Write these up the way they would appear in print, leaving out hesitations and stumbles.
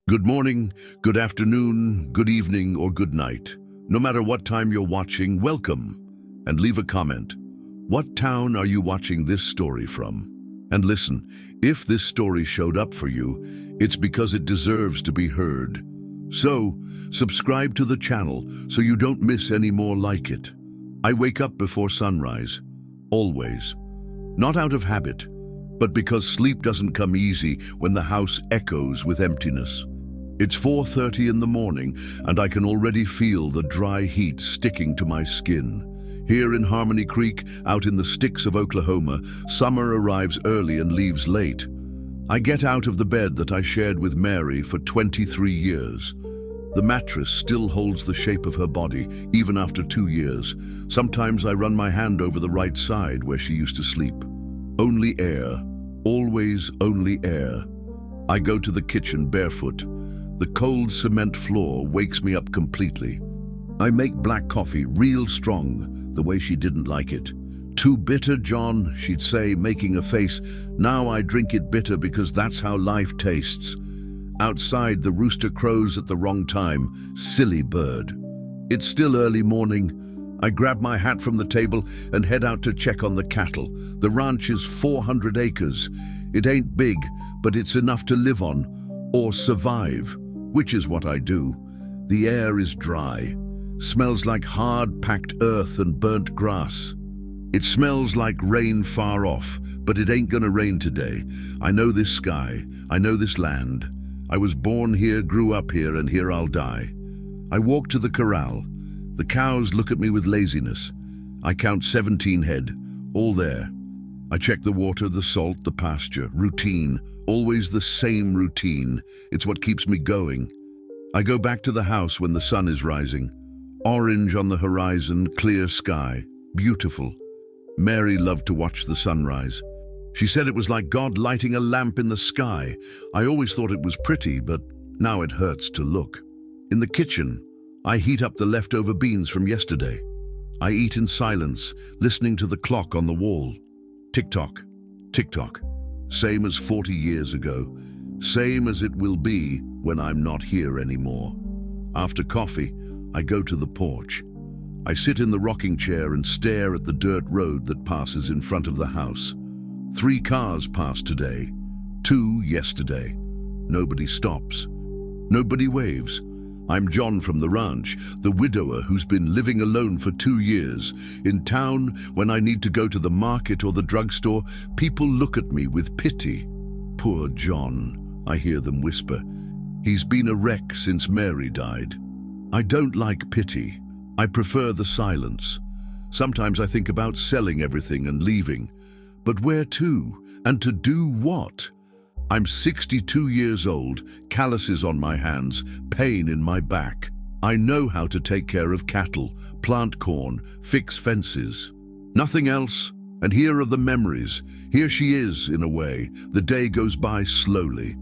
Good morning, good afternoon, good evening, or good night. No matter what time you're watching, welcome, and leave a comment. What town are you watching this story from? And listen, if this story showed up for you, it's because it deserves to be heard. So, subscribe to the channel so you don't miss any more like it. I wake up before sunrise, always. Not out of habit, but because sleep doesn't come easy when the house echoes with emptiness. It's 4:30 in the morning, and I can already feel the dry heat sticking to my skin. Here in Harmony Creek, out in the sticks of Oklahoma, summer arrives early and leaves late. I get out of the bed that I shared with Mary for 23 years. The mattress still holds the shape of her body, even after 2 years. Sometimes I run my hand over the right side where she used to sleep. Only air, always only air. I go to the kitchen barefoot. The cold cement floor wakes me up completely. I make black coffee real strong, the way she didn't like it. "Too bitter, John," she'd say, making a face. Now I drink it bitter because that's how life tastes. Outside, the rooster crows at the wrong time. Silly bird. It's still early morning. I grab my hat from the table and head out to check on the cattle. The ranch is 400 acres. It ain't big, but it's enough to live on, or survive, which is what I do. The air is dry. Smells like hard packed earth and burnt grass. It smells like rain far off, but it ain't gonna rain today. I know this sky. I know this land. I was born here, grew up here, and here I'll die. I walk to the corral. The cows look at me with laziness. I count 17 head, all there. I check the water, the salt, the pasture. Routine, always the same routine. It's what keeps me going. I go back to the house when the sun is rising. Orange on the horizon, clear sky, beautiful. Mary loved to watch the sunrise. She said it was like God lighting a lamp in the sky. I always thought it was pretty, but now it hurts to look. In the kitchen, I heat up the leftover beans from yesterday. I eat in silence, listening to the clock on the wall. Tick-tock, tick-tock. Same as 40 years ago. Same as it will be when I'm not here anymore. After coffee, I go to the porch. I sit in the rocking chair and stare at the dirt road that passes in front of the house. 3 cars passed today, 2 yesterday. Nobody stops. Nobody waves. I'm John from the ranch, the widower who's been living alone for 2 years. In town, when I need to go to the market or the drugstore, people look at me with pity. "Poor John," I hear them whisper. "He's been a wreck since Mary died." I don't like pity. I prefer the silence. Sometimes I think about selling everything and leaving. But where to? And to do what? I'm 62 years old, calluses on my hands, pain in my back. I know how to take care of cattle, plant corn, fix fences. Nothing else. And here are the memories. Here she is, in a way. The day goes by slowly.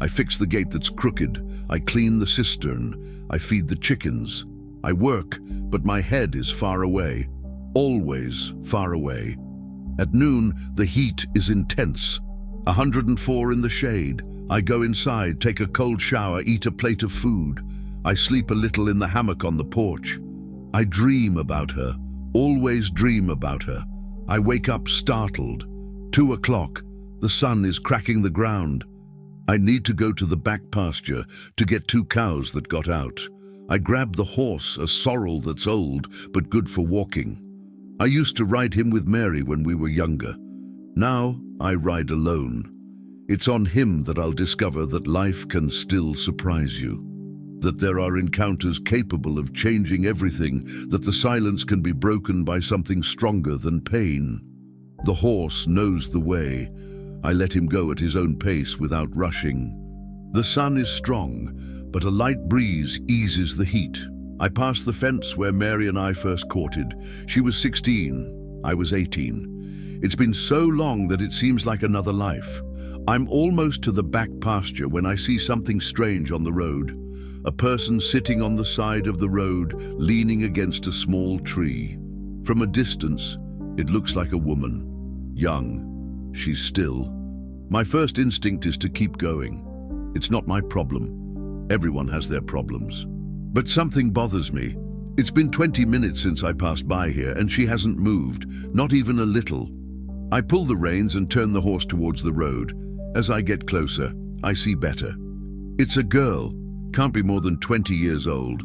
I fix the gate that's crooked. I clean the cistern. I feed the chickens. I work, but my head is far away. Always far away. At noon, the heat is intense. 104 in the shade. I go inside, take a cold shower, eat a plate of food. I sleep a little in the hammock on the porch. I dream about her, always dream about her. I wake up startled. 2 o'clock. The sun is cracking the ground. I need to go to the back pasture to get 2 cows that got out. I grab the horse, a sorrel that's old, but good for walking. I used to ride him with Mary when we were younger. Now I ride alone. It's on him that I'll discover that life can still surprise you. That there are encounters capable of changing everything, that the silence can be broken by something stronger than pain. The horse knows the way. I let him go at his own pace without rushing. The sun is strong, but a light breeze eases the heat. I pass the fence where Mary and I first courted. She was 16, I was 18. It's been so long that it seems like another life. I'm almost to the back pasture when I see something strange on the road. A person sitting on the side of the road, leaning against a small tree. From a distance, it looks like a woman. Young. She's still. My first instinct is to keep going. It's not my problem. Everyone has their problems. But something bothers me. It's been 20 minutes since I passed by here and she hasn't moved, not even a little. I pull the reins and turn the horse towards the road. As I get closer, I see better. It's a girl, can't be more than 20 years old.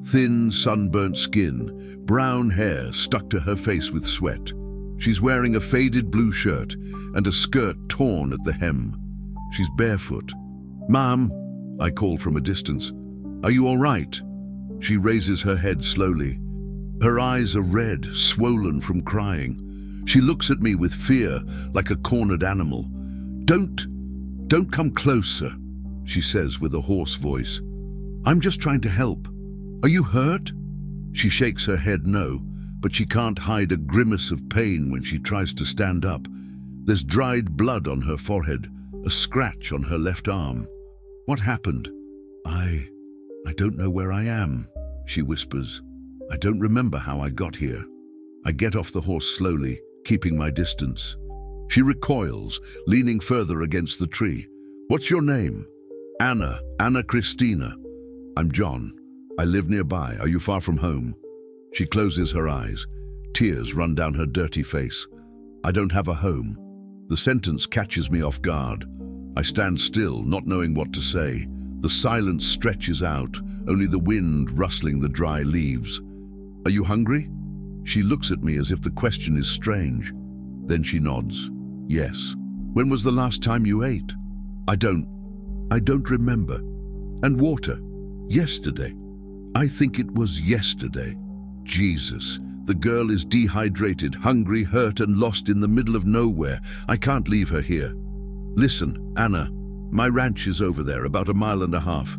Thin, sunburnt skin, brown hair stuck to her face with sweat. She's wearing a faded blue shirt and a skirt torn at the hem. She's barefoot. "Ma'am," I call from a distance. "Are you all right?" She raises her head slowly. Her eyes are red, swollen from crying. She looks at me with fear, like a cornered animal. Don't come closer," she says with a hoarse voice. "I'm just trying to help. Are you hurt?" She shakes her head no, but she can't hide a grimace of pain when she tries to stand up. There's dried blood on her forehead, a scratch on her left arm. "What happened?" I don't know where I am," she whispers. "I don't remember how I got here." I get off the horse slowly, keeping my distance. She recoils, leaning further against the tree. "What's your name?" Anna Christina." "I'm John. I live nearby. Are you far from home?" She closes her eyes. Tears run down her dirty face. "I don't have a home." The sentence catches me off guard. I stand still, not knowing what to say. The silence stretches out, only the wind rustling the dry leaves. "Are you hungry?" She looks at me as if the question is strange. Then she nods. "Yes." "When was the last time you ate?" I don't remember." "And water?" "Yesterday." I think it was yesterday. Jesus, the girl is dehydrated, hungry, hurt, and lost in the middle of nowhere. I can't leave her here. "Listen, Anna, my ranch is over there, about 1.5 miles.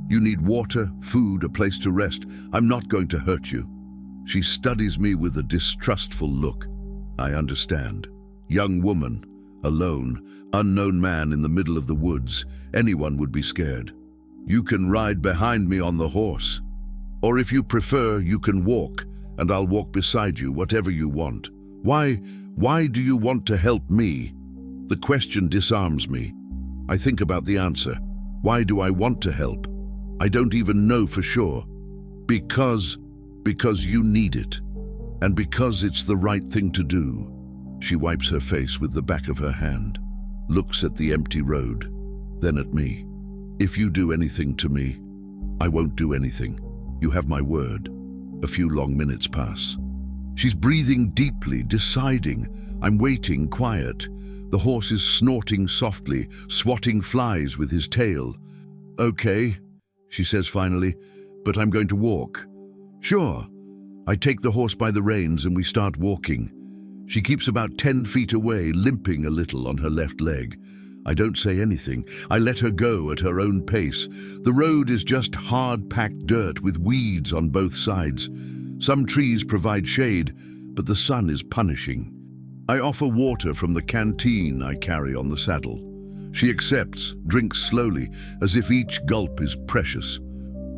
You need water, food, a place to rest. I'm not going to hurt you." She studies me with a distrustful look. I understand. Young woman, alone, unknown man in the middle of the woods. Anyone would be scared. "You can ride behind me on the horse. Or if you prefer, you can walk, and I'll walk beside you, whatever you want." Why do you want to help me?" The question disarms me. I think about the answer. Why do I want to help? I don't even know for sure. Because you need it. And because it's the right thing to do. She wipes her face with the back of her hand, looks at the empty road, then at me. "If you do anything to me, I won't do anything. You have my word." A few long minutes pass. She's breathing deeply, deciding. I'm waiting, quiet. The horse is snorting softly, swatting flies with his tail. "Okay," she says finally, "but I'm going to walk." "Sure." I take the horse by the reins and we start walking. She keeps about 10 feet away, limping a little on her left leg. I don't say anything. I let her go at her own pace. The road is just hard-packed dirt with weeds on both sides. Some trees provide shade, but the sun is punishing. I offer water from the canteen I carry on the saddle. She accepts, drinks slowly, as if each gulp is precious.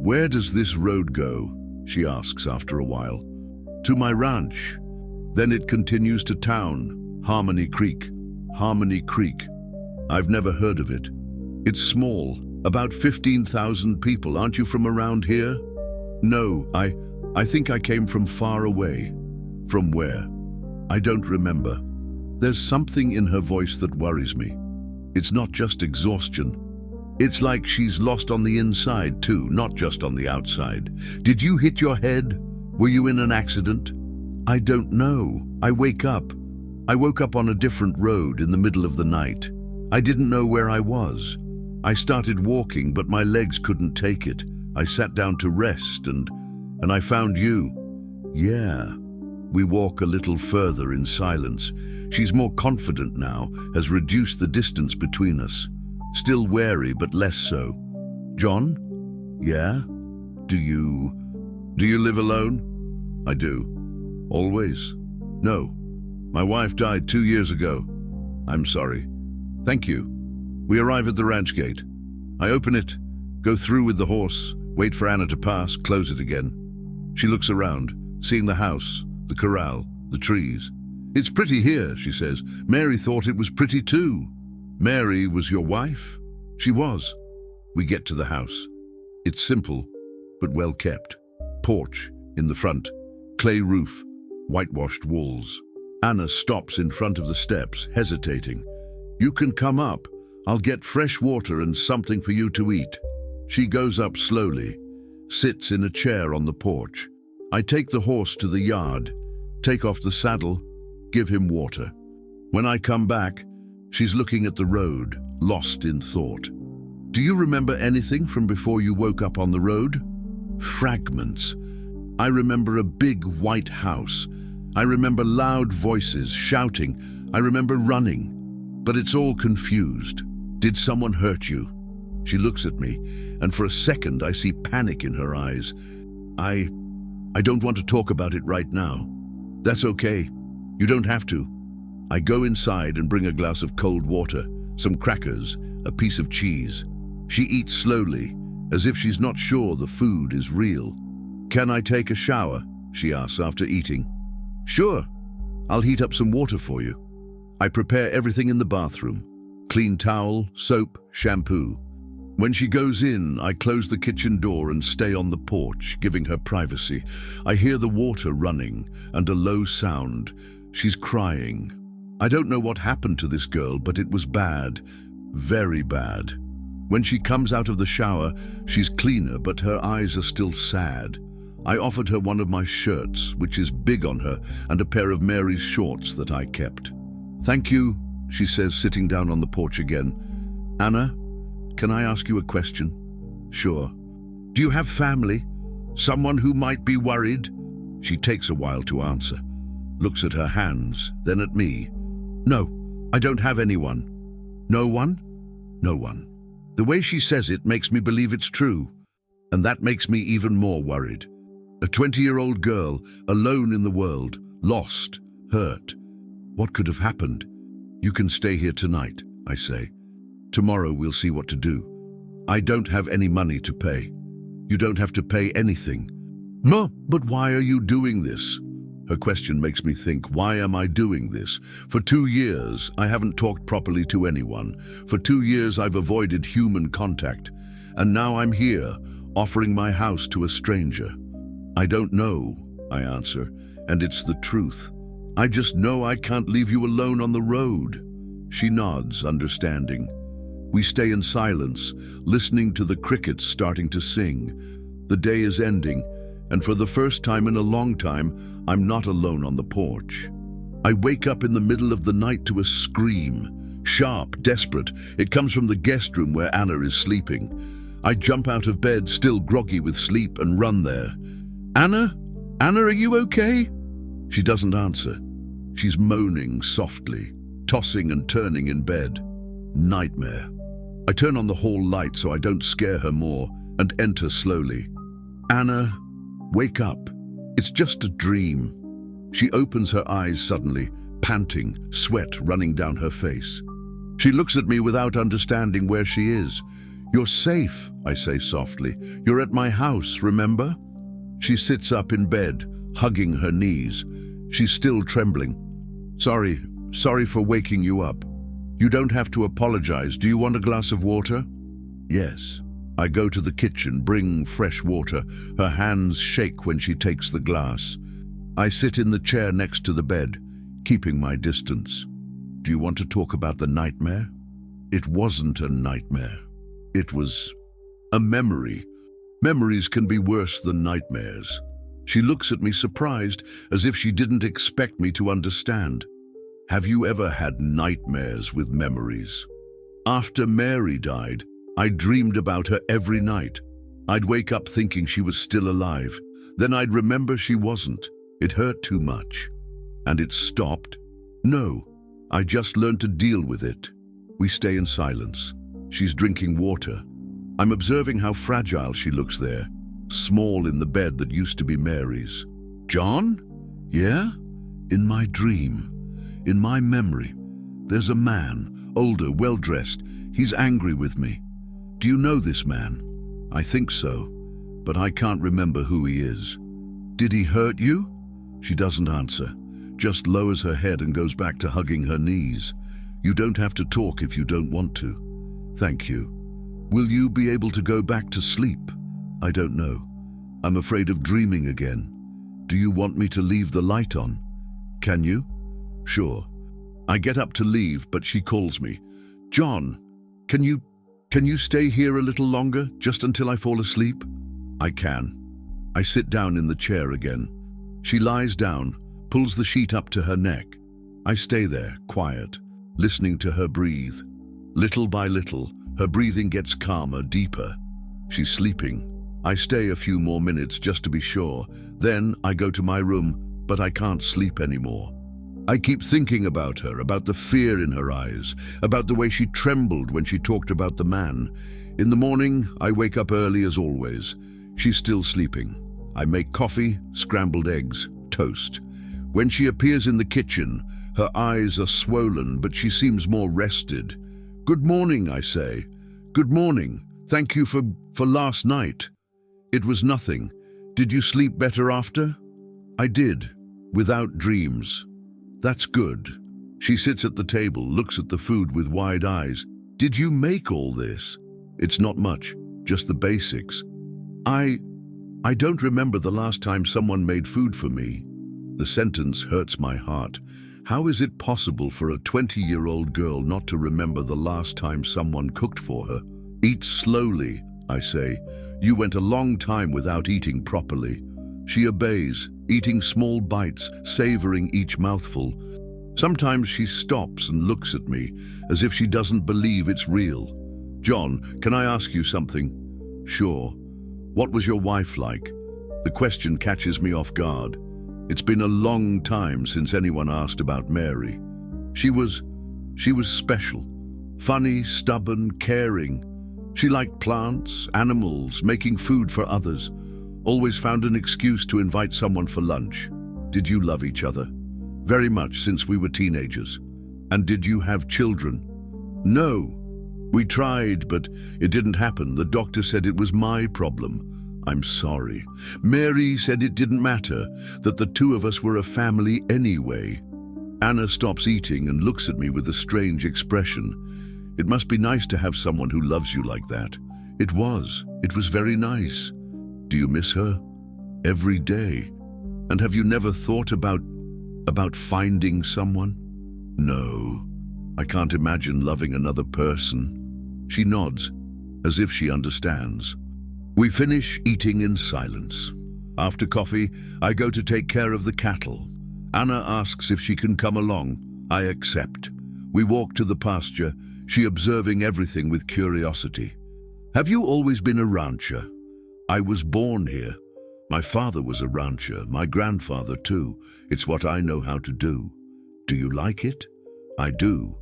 "Where does this road go?" she asks after a while. "To my ranch." Then it continues to town, Harmony Creek. Harmony Creek. I've never heard of it. It's small, about 15,000 people. "Aren't you from around here?" "No, I think I came from far away." "From where?" "I don't remember." There's something in her voice that worries me. It's not just exhaustion. It's like she's lost on the inside too, not just on the outside. "Did you hit your head? Were you in an accident?" "I don't know. I woke up on a different road in the middle of the night. I didn't know where I was. I started walking, but my legs couldn't take it. I sat down to rest and I found you." "Yeah." We walk a little further in silence. She's more confident now, has reduced the distance between us. Still wary, but less so. "John?" "Yeah?" Do you live alone?" "I do." "Always?" "No. My wife died 2 years ago." "I'm sorry." "Thank you." We arrive at the ranch gate. I open it, go through with the horse, wait for Anna to pass, close it again. She looks around, seeing the house, the corral, the trees. "It's pretty here," she says. "Mary thought it was pretty too." "Mary was your wife?" "She was." We get to the house. It's simple, but well kept. Porch in the front, clay roof, whitewashed walls. Anna stops in front of the steps, hesitating. "You can come up. I'll get fresh water and something for you to eat." She goes up slowly, sits in a chair on the porch. I take the horse to the yard, take off the saddle, give him water. When I come back, she's looking at the road, lost in thought. "Do you remember anything from before you woke up on the road?" Fragments. I remember a big white house. I remember loud voices shouting. I remember running. But it's all confused. "Did someone hurt you?" She looks at me, and for a second I see panic in her eyes. I don't want to talk about it right now." "That's okay. You don't have to." I go inside and bring a glass of cold water, some crackers, a piece of cheese. She eats slowly, as if she's not sure the food is real. "Can I take a shower?" she asks after eating. "Sure. I'll heat up some water for you." I prepare everything in the bathroom. Clean towel, soap, shampoo. When she goes in, I close the kitchen door and stay on the porch, giving her privacy. I hear the water running and a low sound. She's crying. I don't know what happened to this girl, but it was bad, very bad. When she comes out of the shower, she's cleaner, but her eyes are still sad. I offered her one of my shirts, which is big on her, and a pair of Mary's shorts that I kept. "Thank you," she says, sitting down on the porch again. "Anna, can I ask you a question?" "Sure." "Do you have family? Someone who might be worried?" She takes a while to answer, looks at her hands, then at me. "No, I don't have anyone." "No one?" "No one." The way she says it makes me believe it's true, and that makes me even more worried. A 20-year-old girl, alone in the world, lost, hurt. What could have happened? "You can stay here tonight," I say. "Tomorrow we'll see what to do. I don't have any money to pay." "You don't have to pay anything." "No, but why are you doing this?" Her question makes me think, why am I doing this? For 2 years, I haven't talked properly to anyone. For 2 years, I've avoided human contact. And now I'm here, offering my house to a stranger. "I don't know," I answer, and it's the truth. "I just know I can't leave you alone on the road." She nods, understanding. We stay in silence, listening to the crickets starting to sing. The day is ending, and for the first time in a long time, I'm not alone on the porch. I wake up in the middle of the night to a scream. Sharp, desperate. It comes from the guest room where Anna is sleeping. I jump out of bed, still groggy with sleep, and run there. "Anna? Anna, are you okay?" She doesn't answer. She's moaning softly, tossing and turning in bed. Nightmare. I turn on the hall light so I don't scare her more and enter slowly. "Anna, wake up. It's just a dream." She opens her eyes suddenly, panting, sweat running down her face. She looks at me without understanding where she is. "You're safe," I say softly. "You're at my house, remember?" She sits up in bed, hugging her knees. She's still trembling. Sorry for waking you up." "You don't have to apologize. Do you want a glass of water?" "Yes." I go to the kitchen, bring fresh water. Her hands shake when she takes the glass. I sit in the chair next to the bed, keeping my distance. "Do you want to talk about the nightmare?" It wasn't a nightmare. It was a memory. Memories can be worse than nightmares. She looks at me surprised, as if she didn't expect me to understand. "Have you ever had nightmares with memories?" After Mary died, I dreamed about her every night. I'd wake up thinking she was still alive. Then I'd remember she wasn't. It hurt too much. "And it stopped?" "No, I just learned to deal with it." We stay in silence. She's drinking water. I'm observing how fragile she looks there, small in the bed that used to be Mary's. "John?" "Yeah?" "In my dream, in my memory, there's a man, older, well-dressed. He's angry with me. Do you know this man?" "I think so, but I can't remember who he is." "Did he hurt you?" She doesn't answer, just lowers her head and goes back to hugging her knees. "You don't have to talk if you don't want to." "Thank you. Will you be able to go back to sleep?" I don't know. I'm afraid of dreaming again. Do you want me to leave the light on? Can you? Sure. I get up to leave, but she calls me. John, can you stay here a little longer, just until I fall asleep? I can. I sit down in the chair again. She lies down, pulls the sheet up to her neck. I stay there, quiet, listening to her breathe. Little by little, her breathing gets calmer, deeper. She's sleeping. I stay a few more minutes just to be sure. Then I go to my room, but I can't sleep anymore. I keep thinking about her, about the fear in her eyes, about the way she trembled when she talked about the man. In the morning, I wake up early as always. She's still sleeping. I make coffee, scrambled eggs, toast. When she appears in the kitchen, her eyes are swollen, but she seems more rested. Good morning, I say. Good morning. Thank you for last night. It was nothing. Did you sleep better after? I did, without dreams. That's good. She sits at the table, looks at the food with wide eyes. Did you make all this? It's not much, just the basics. I don't remember the last time someone made food for me. The sentence hurts my heart. How is it possible for a 20-year-old girl not to remember the last time someone cooked for her? Eat slowly, I say. You went a long time without eating properly. She obeys, eating small bites, savoring each mouthful. Sometimes she stops and looks at me, as if she doesn't believe it's real. John, can I ask you something? Sure. What was your wife like? The question catches me off guard. It's been a long time since anyone asked about Mary. She was special. Funny, stubborn, caring. She liked plants, animals, making food for others. Always found an excuse to invite someone for lunch. Did you love each other? Very much, since we were teenagers. And did you have children? No. We tried, but it didn't happen. The doctor said it was my problem. I'm sorry. Mary said it didn't matter, that the two of us were a family anyway. Anna stops eating and looks at me with a strange expression. It must be nice to have someone who loves you like that. It was. It was very nice. Do you miss her? Every day. And have you never thought about finding someone? No. I can't imagine loving another person. She nods, as if she understands. We finish eating in silence. After coffee, I go to take care of the cattle. Anna asks if she can come along. I accept. We walk to the pasture, she observing everything with curiosity. Have you always been a rancher? I was born here. My father was a rancher, my grandfather too. It's what I know how to do. Do you like it? I do.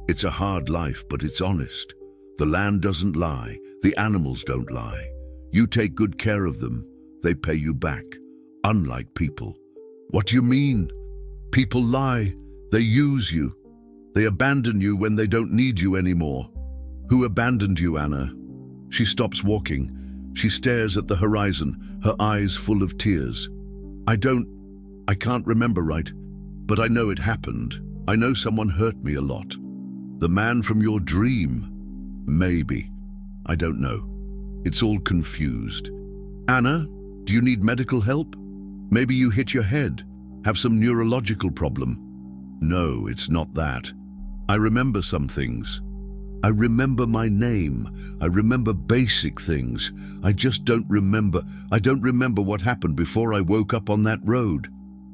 It's a hard life, but it's honest. The land doesn't lie. The animals don't lie. You take good care of them. They pay you back. Unlike people. What do you mean? People lie. They use you. They abandon you when they don't need you anymore. Who abandoned you, Anna? She stops walking. She stares at the horizon, her eyes full of tears. I can't remember right, but I know it happened. I know someone hurt me a lot. The man from your dream? Maybe. I don't know. It's all confused. Anna, do you need medical help? Maybe you hit your head, have some neurological problem. No, it's not that. I remember some things. I remember my name. I remember basic things. I just don't remember. I don't remember what happened before I woke up on that road.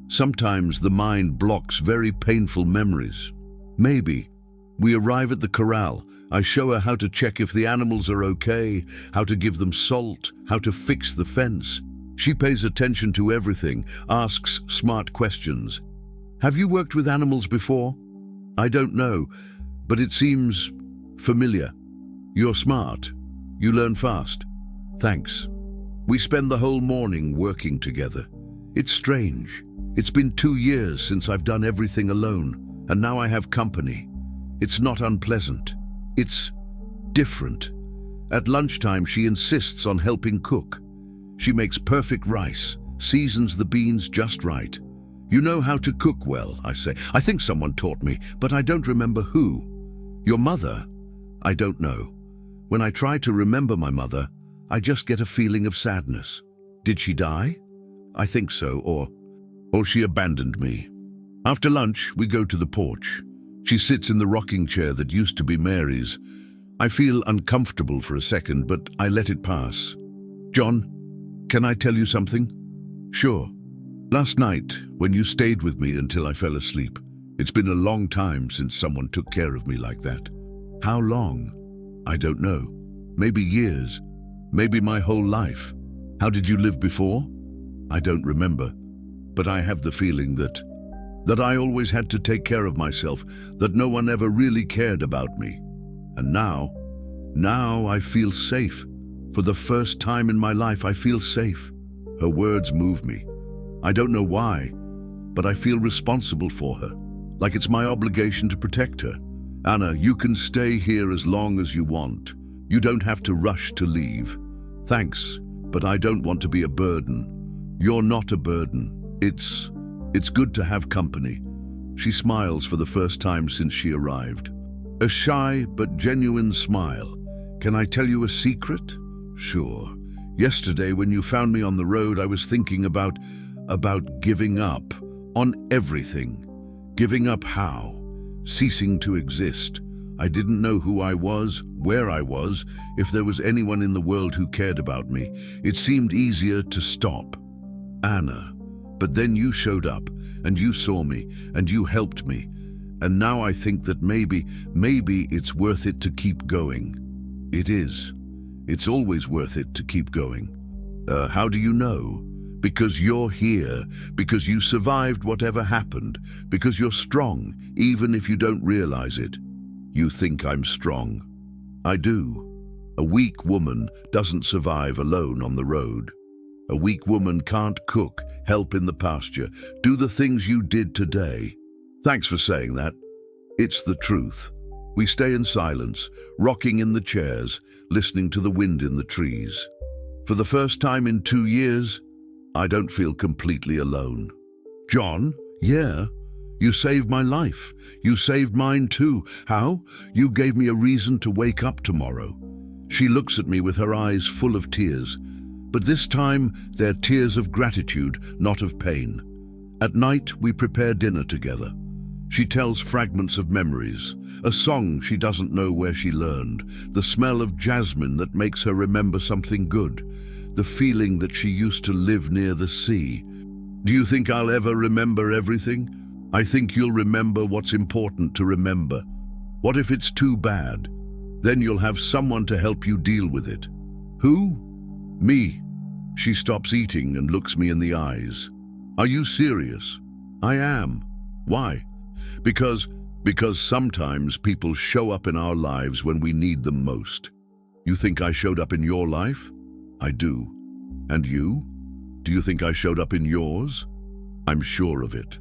Sometimes the mind blocks very painful memories. Maybe. We arrive at the corral. I show her how to check if the animals are okay, how to give them salt, how to fix the fence. She pays attention to everything, asks smart questions. Have you worked with animals before? I don't know, but it seems familiar. You're smart. You learn fast. Thanks. We spend the whole morning working together. It's strange. It's been 2 years since I've done everything alone, and now I have company. It's not unpleasant. It's different. At lunchtime, she insists on helping cook. She makes perfect rice, seasons the beans just right. You know how to cook well, I say. I think someone taught me, but I don't remember who. Your mother? I don't know. When I try to remember my mother, I just get a feeling of sadness. Did she die? I think so, or she abandoned me. After lunch, we go to the porch. She sits in the rocking chair that used to be Mary's. I feel uncomfortable for a second, but I let it pass. John, can I tell you something? Sure. Last night, when you stayed with me until I fell asleep, it's been a long time since someone took care of me like that. How long? I don't know. Maybe years. Maybe my whole life. How did you live before? I don't remember. But I have the feeling that I always had to take care of myself, that no one ever really cared about me. And now I feel safe. For the first time in my life, I feel safe. Her words move me. I don't know why, but I feel responsible for her, like it's my obligation to protect her. Anna, you can stay here as long as you want. You don't have to rush to leave. Thanks, but I don't want to be a burden. You're not a burden. It's good to have company. She smiles for the first time since she arrived. A shy but genuine smile. Can I tell you a secret? Sure. Yesterday, when you found me on the road, I was thinking about giving up on everything. Giving up how? Ceasing to exist. I didn't know who I was, where I was, if there was anyone in the world who cared about me. It seemed easier to stop. Anna. But then you showed up, and you saw me, and you helped me. And now I think that maybe it's worth it to keep going. It is. It's always worth it to keep going. How do you know? Because you're here, because you survived whatever happened, because you're strong, even if you don't realize it. You think I'm strong. I do. A weak woman doesn't survive alone on the road. A weak woman can't cook, help in the pasture, do the things you did today. Thanks for saying that. It's the truth. We stay in silence, rocking in the chairs, listening to the wind in the trees. For the first time in 2 years, I don't feel completely alone. John, yeah, you saved my life. You saved mine too. How? You gave me a reason to wake up tomorrow. She looks at me with her eyes full of tears. But this time, they're tears of gratitude, not of pain. At night, we prepare dinner together. She tells fragments of memories, a song she doesn't know where she learned, the smell of jasmine that makes her remember something good, the feeling that she used to live near the sea. Do you think I'll ever remember everything? I think you'll remember what's important to remember. What if it's too bad? Then you'll have someone to help you deal with it. Who? Me. She stops eating and looks me in the eyes. Are you serious? I am. Why? Because sometimes people show up in our lives when we need them most. You think I showed up in your life? I do. And you? Do you think I showed up in yours? I'm sure of it.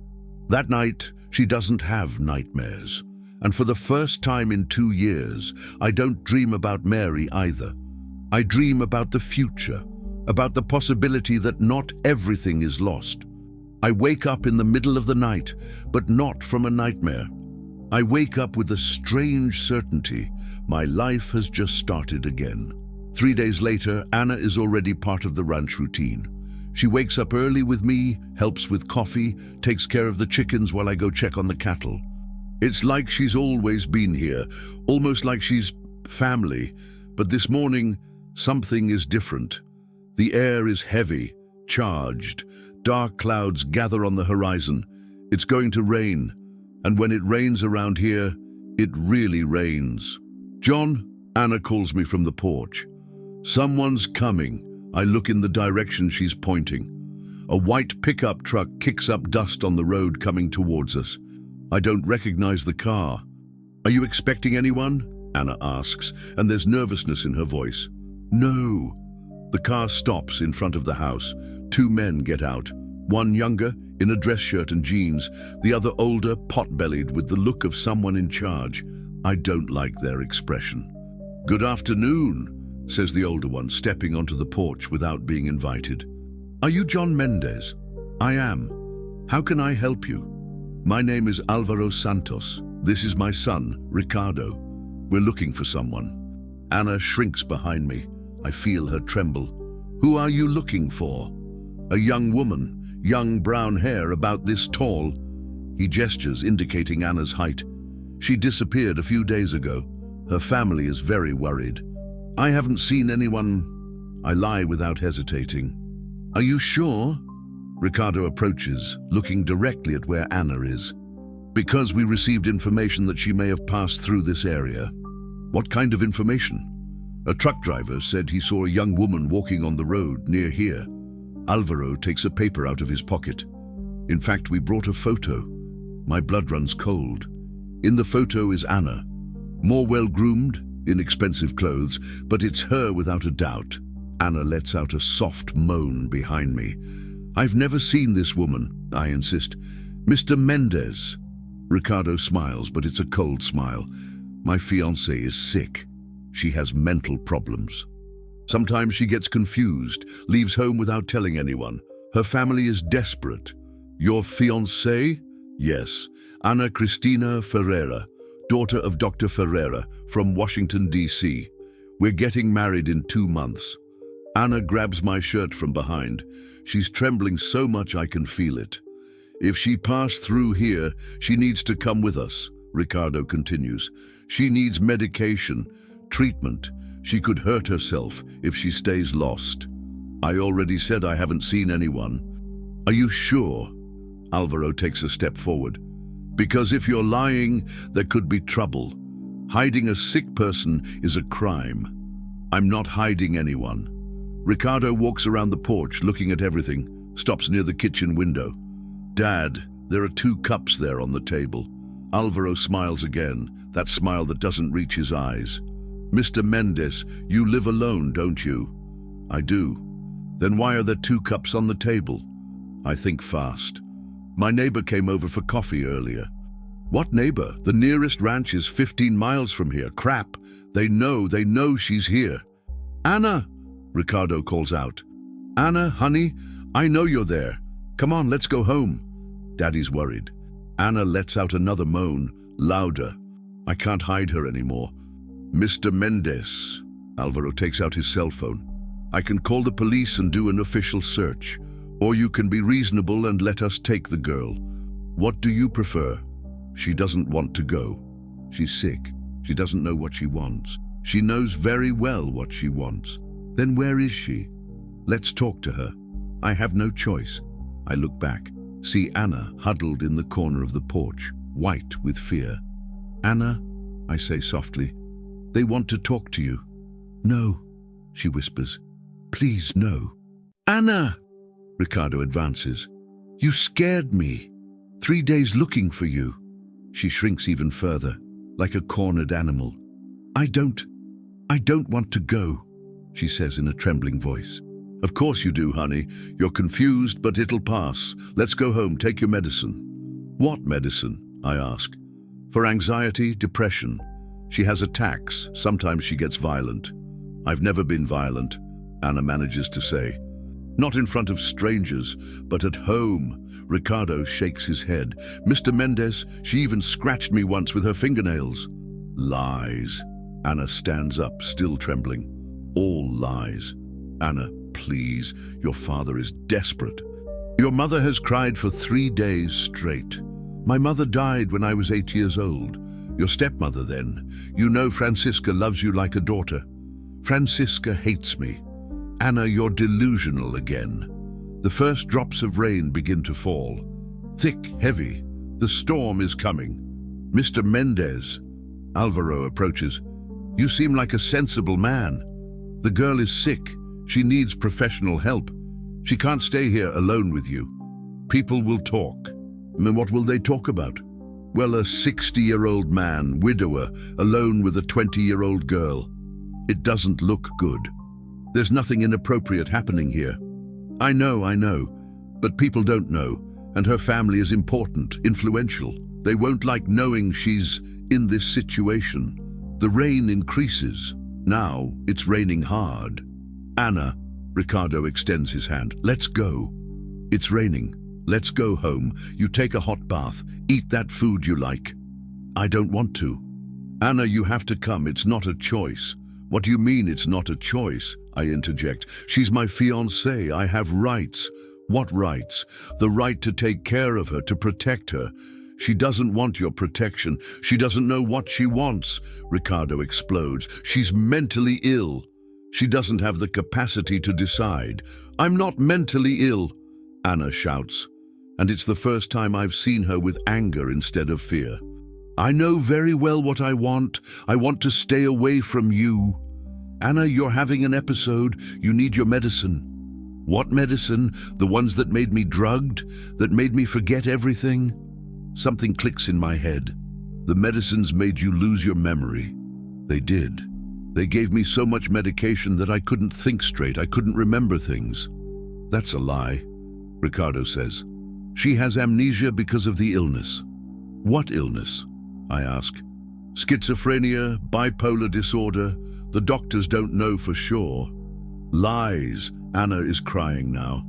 That night, she doesn't have nightmares. And for the first time in 2 years, I don't dream about Mary either. I dream about the future, about the possibility that not everything is lost. I wake up in the middle of the night, but not from a nightmare. I wake up with a strange certainty. My life has just started again. 3 days later, Anna is already part of the ranch routine. She wakes up early with me, helps with coffee, takes care of the chickens while I go check on the cattle. It's like she's always been here, almost like she's family. But this morning, something is different. The air is heavy, charged. Dark clouds gather on the horizon. It's going to rain. And when it rains around here, it really rains. John, Anna calls me from the porch. Someone's coming. I look in the direction she's pointing. A white pickup truck kicks up dust on the road coming towards us. I don't recognize the car. Are you expecting anyone? Anna asks, and there's nervousness in her voice. No. The car stops in front of the house. 2 men get out. One younger, in a dress shirt and jeans. The other older, pot-bellied, with the look of someone in charge. I don't like their expression. Good afternoon, says the older one, stepping onto the porch without being invited. Are you John Mendez? I am. How can I help you? My name is Alvaro Santos. This is my son, Ricardo. We're looking for someone. Anna shrinks behind me. I feel her tremble. Who are you looking for? A young woman, young brown hair about this tall. He gestures, indicating Anna's height. She disappeared a few days ago. Her family is very worried. I haven't seen anyone. I lie without hesitating. Are you sure? Ricardo approaches, looking directly at where Anna is. Because we received information that she may have passed through this area. What kind of information? A truck driver said he saw a young woman walking on the road near here. Alvaro takes a paper out of his pocket. In fact, we brought a photo. My blood runs cold. In the photo is Anna. More well-groomed, in expensive clothes, but it's her without a doubt. Anna lets out a soft moan behind me. I've never seen this woman, I insist. Mr. Mendez. Ricardo smiles, but it's a cold smile. My fiancée is sick. She has mental problems. Sometimes she gets confused, leaves home without telling anyone. Her family is desperate. Your fiancée? Yes, Ana Cristina Ferreira, daughter of Dr. Ferreira, from Washington, D.C. We're getting married in 2 months. Anna grabs my shirt from behind. She's trembling so much I can feel it. If she passed through here, she needs to come with us, Ricardo continues. She needs medication, treatment. She could hurt herself if she stays lost. I already said I haven't seen anyone. Are you sure? Alvaro takes a step forward. Because if you're lying, there could be trouble. Hiding a sick person is a crime. I'm not hiding anyone. Ricardo walks around the porch looking at everything, stops near the kitchen window. Dad, there are 2 cups there on the table. Alvaro smiles again, that smile that doesn't reach his eyes. Mr. Mendez, you live alone, don't you? I do. Then why are there 2 cups on the table? I think fast. My neighbor came over for coffee earlier. What neighbor? The nearest ranch is 15 miles from here. Crap. They know she's here. Anna, Ricardo calls out. Anna, honey, I know you're there. Come on, let's go home. Daddy's worried. Anna lets out another moan, louder. I can't hide her anymore. Mr. Mendez. Alvaro takes out his cell phone. I can call the police and do an official search. Or you can be reasonable and let us take the girl. What do you prefer? She doesn't want to go. She's sick. She doesn't know what she wants. She knows very well what she wants. Then where is she? Let's talk to her. I have no choice. I look back, see Anna huddled in the corner of the porch, white with fear. Anna, I say softly, they want to talk to you. No, she whispers. Please, no. Anna! Ricardo advances. You scared me. 3 days looking for you. She shrinks even further, like a cornered animal. I don't want to go, she says in a trembling voice. Of course you do, honey. You're confused, but it'll pass. Let's go home, take your medicine. What medicine? I ask. For anxiety, depression. She has attacks. Sometimes she gets violent. I've never been violent, Anna manages to say. Not in front of strangers, but at home. Ricardo shakes his head. Mr. Mendez, she even scratched me once with her fingernails. Lies. Anna stands up, still trembling. All lies. Anna, please, your father is desperate. Your mother has cried for 3 days straight. My mother died when I was 8 years old. Your stepmother then. You know Francisca loves you like a daughter. Francisca hates me. Anna, you're delusional again. The first drops of rain begin to fall. Thick, heavy. The storm is coming. Mr. Mendez. Alvaro approaches. You seem like a sensible man. The girl is sick. She needs professional help. She can't stay here alone with you. People will talk. And what will they talk about? Well, a 60-year-old man, widower, alone with a 20-year-old girl. It doesn't look good. There's nothing inappropriate happening here. I know, but people don't know, and her family is important, influential. They won't like knowing she's in this situation. The rain increases. Now it's raining hard. Anna, Ricardo extends his hand. Let's go. It's raining. Let's go home. You take a hot bath. Eat that food you like. I don't want to. Anna, you have to come. It's not a choice. What do you mean it's not a choice? I interject. She's my fiancée. I have rights. What rights? The right to take care of her, to protect her. She doesn't want your protection. She doesn't know what she wants. Ricardo explodes. She's mentally ill. She doesn't have the capacity to decide. I'm not mentally ill, Anna shouts. And it's the first time I've seen her with anger instead of fear. I know very well what I want. I want to stay away from you. Anna, you're having an episode. You need your medicine. What medicine? The ones that made me drugged? That made me forget everything? Something clicks in my head. The medicines made you lose your memory. They did. They gave me so much medication that I couldn't think straight. I couldn't remember things. That's a lie, Ricardo says. She has amnesia because of the illness. What illness? I ask. Schizophrenia, bipolar disorder. The doctors don't know for sure. Lies. Anna is crying now.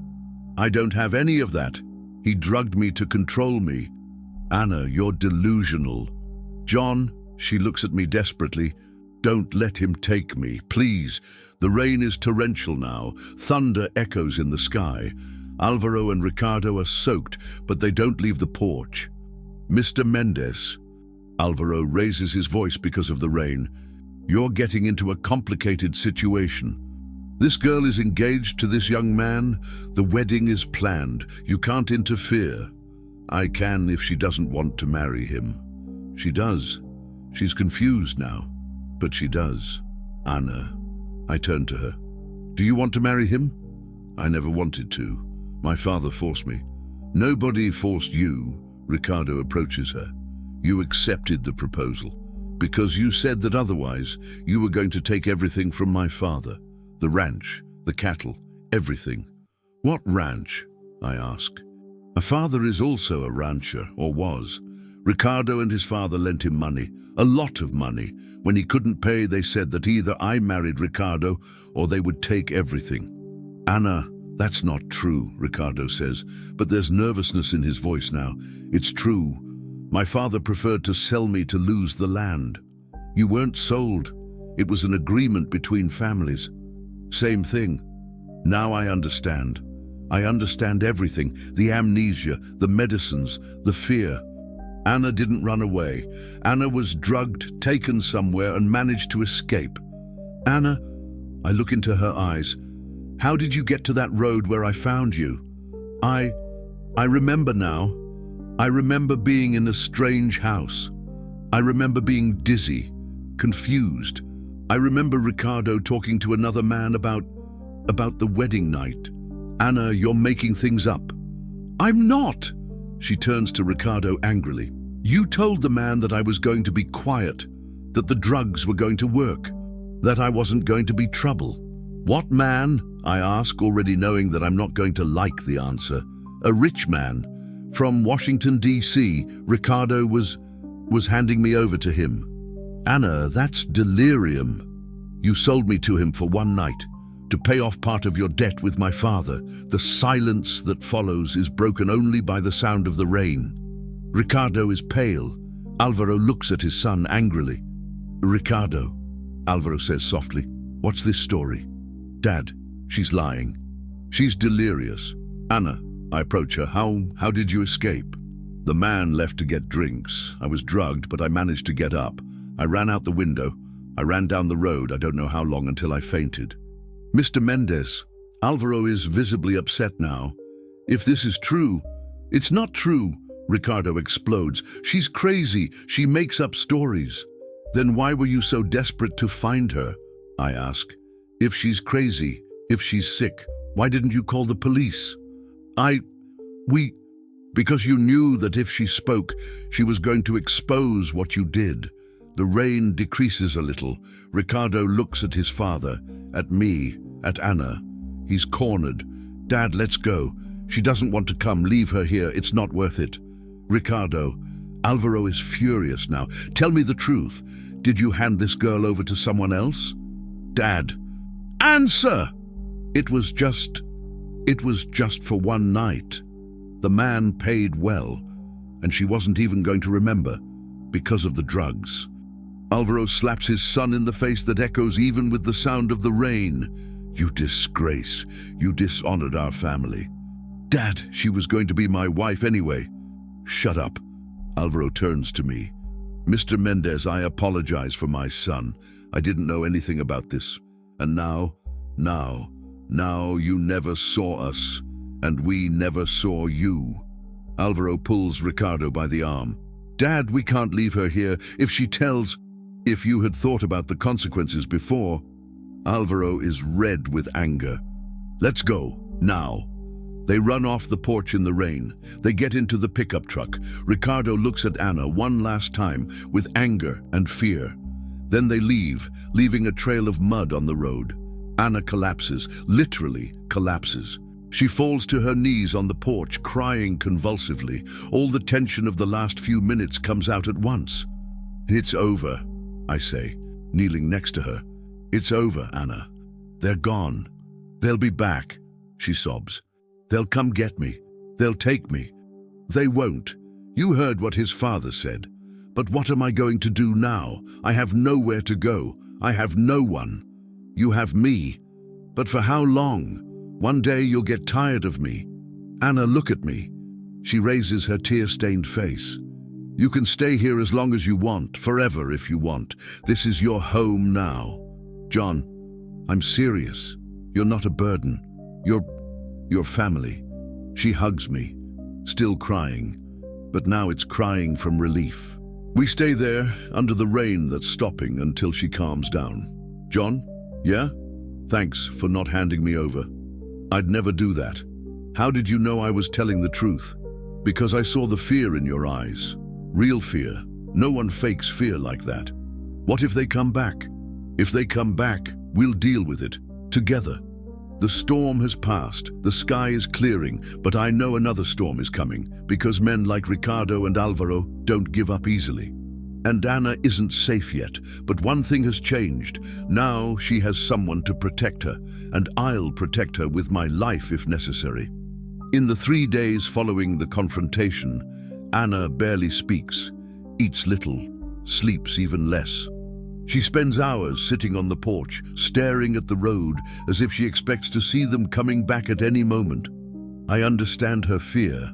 I don't have any of that. He drugged me to control me. Anna, you're delusional. John, she looks at me desperately. Don't let him take me, please. The rain is torrential now. Thunder echoes in the sky. Alvaro and Ricardo are soaked, but they don't leave the porch. Mr. Mendez. Alvaro raises his voice because of the rain. You're getting into a complicated situation. This girl is engaged to this young man. The wedding is planned. You can't interfere. I can if she doesn't want to marry him. She does. She's confused now, but she does. Anna. I turn to her. Do you want to marry him? I never wanted to. My father forced me. Nobody forced you. Ricardo approaches her. You accepted the proposal because you said that otherwise you were going to take everything from my father. The ranch, the cattle, everything. What ranch? I ask. My father is also a rancher, or was. Ricardo and his father lent him money, a lot of money. When he couldn't pay, they said that either I married Ricardo or they would take everything. Anna, that's not true, Ricardo says, but there's nervousness in his voice now. It's true. My father preferred to sell me to lose the land. You weren't sold. It was an agreement between families. Same thing. Now I understand. I understand everything, the amnesia, the medicines, the fear. Anna didn't run away. Anna was drugged, taken somewhere, and managed to escape. Anna, I look into her eyes. How did you get to that road where I found you? I remember now. I remember being in a strange house. I remember being dizzy, confused. I remember Ricardo talking to another man about the wedding night. Anna, you're making things up. I'm not. She turns to Ricardo angrily. You told the man that I was going to be quiet, that the drugs were going to work, that I wasn't going to be trouble. What man? I ask, already knowing that I'm not going to like the answer. A rich man. From Washington, D.C., Ricardo was handing me over to him. Anna, that's delirium. You sold me to him for one night, to pay off part of your debt with my father. The silence that follows is broken only by the sound of the rain. Ricardo is pale. Alvaro looks at his son angrily. Ricardo, Alvaro says softly, what's this story? Dad, she's lying. She's delirious. Anna, I approach her. How did you escape? The man left to get drinks. I was drugged, but I managed to get up. I ran out the window. I ran down the road, I don't know how long, until I fainted. Mr. Mendez, Alvaro is visibly upset now. If this is true, it's not true, Ricardo explodes. She's crazy. She makes up stories. Then why were you so desperate to find her? I ask. If she's crazy, if she's sick, why didn't you call the police? Because you knew that if she spoke, she was going to expose what you did. The rain decreases a little. Ricardo looks at his father, at me, at Anna. He's cornered. Dad, let's go. She doesn't want to come. Leave her here. It's not worth it. Ricardo, Alvaro is furious now. Tell me the truth. Did you hand this girl over to someone else? Dad, answer! It was just for one night. The man paid well, and she wasn't even going to remember, because of the drugs. Alvaro slaps his son in the face that echoes even with the sound of the rain. You disgrace. You dishonored our family. Dad, she was going to be my wife anyway. Shut up. Alvaro turns to me. Mr. Mendez, I apologize for my son. I didn't know anything about this. And now you never saw us, and we never saw you. Alvaro pulls Ricardo by the arm. Dad, we can't leave her here. If she tells... If you had thought about the consequences before... Alvaro is red with anger. Let's go, now. They run off the porch in the rain. They get into the pickup truck. Ricardo looks at Anna one last time with anger and fear. Then they leave, leaving a trail of mud on the road. Anna collapses, literally collapses. She falls to her knees on the porch, crying convulsively. All the tension of the last few minutes comes out at once. It's over, I say, kneeling next to her. It's over, Anna. They're gone. They'll be back, she sobs. They'll come get me. They'll take me. They won't. You heard what his father said. But what am I going to do now? I have nowhere to go. I have no one. You have me. But for how long? One day you'll get tired of me. Anna, look at me. She raises her tear-stained face. You can stay here as long as you want, forever if you want. This is your home now. John, I'm serious. You're not a burden. Your family. She hugs me, still crying, but now it's crying from relief. We stay there under the rain that's stopping until she calms down. John? Yeah? Thanks for not handing me over. I'd never do that. How did you know I was telling the truth? Because I saw the fear in your eyes. Real fear. No one fakes fear like that. What if they come back? If they come back, we'll deal with it, together. The storm has passed, the sky is clearing, but I know another storm is coming, because men like Ricardo and Alvaro don't give up easily. And Anna isn't safe yet, but one thing has changed. Now she has someone to protect her, and I'll protect her with my life if necessary. In the 3 days following the confrontation, Anna barely speaks, eats little, sleeps even less. She spends hours sitting on the porch, staring at the road as if she expects to see them coming back at any moment. I understand her fear.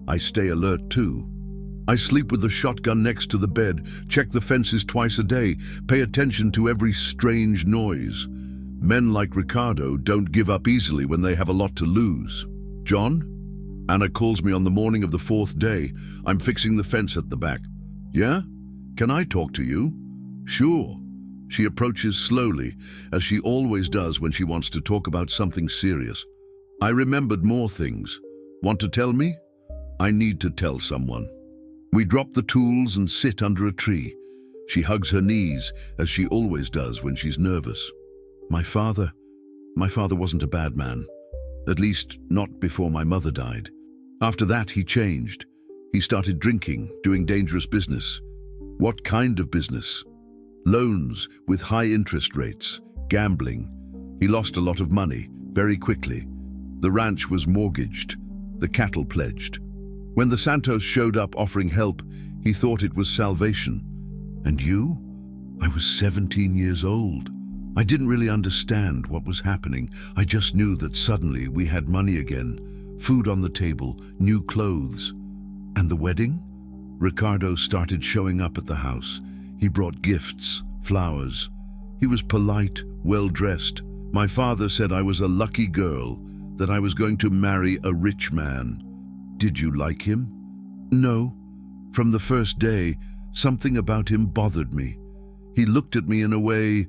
I stay alert too. I sleep with the shotgun next to the bed, check the fences twice a day, pay attention to every strange noise. Men like Ricardo don't give up easily when they have a lot to lose. John? Anna calls me on the morning of the 4th day. I'm fixing the fence at the back. Yeah? Can I talk to you? Sure. She approaches slowly, as she always does when she wants to talk about something serious. I remembered more things. Want to tell me? I need to tell someone. We drop the tools and sit under a tree. She hugs her knees, as she always does when she's nervous. My father wasn't a bad man. At least, not before my mother died. After that, he changed. He started drinking, doing dangerous business. What kind of business? Loans with high interest rates, gambling. He lost a lot of money, very quickly. The ranch was mortgaged, the cattle pledged. When the Santos showed up offering help, he thought it was salvation. And you? I was 17 years old. I didn't really understand what was happening. I just knew that suddenly we had money again, food on the table, new clothes. And the wedding? Ricardo started showing up at the house. He brought gifts, flowers. He was polite, well-dressed. My father said I was a lucky girl, that I was going to marry a rich man. Did you like him? No. From the first day, something about him bothered me. He looked at me in a way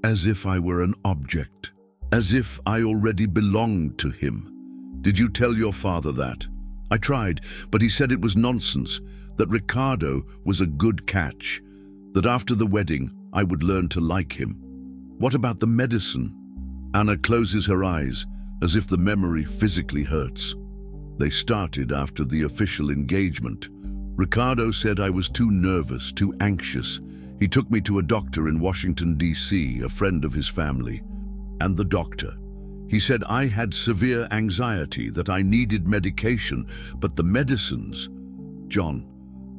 as if I were an object, as if I already belonged to him. Did you tell your father that? I tried, but he said it was nonsense, that Ricardo was a good catch, that after the wedding I would learn to like him. What about the medicine? Anna closes her eyes, as if the memory physically hurts. They started after the official engagement. Ricardo said I was too nervous, too anxious. He took me to a doctor in Washington, D.C., a friend of his family. And the doctor. He said I had severe anxiety, that I needed medication, but the medicines... John,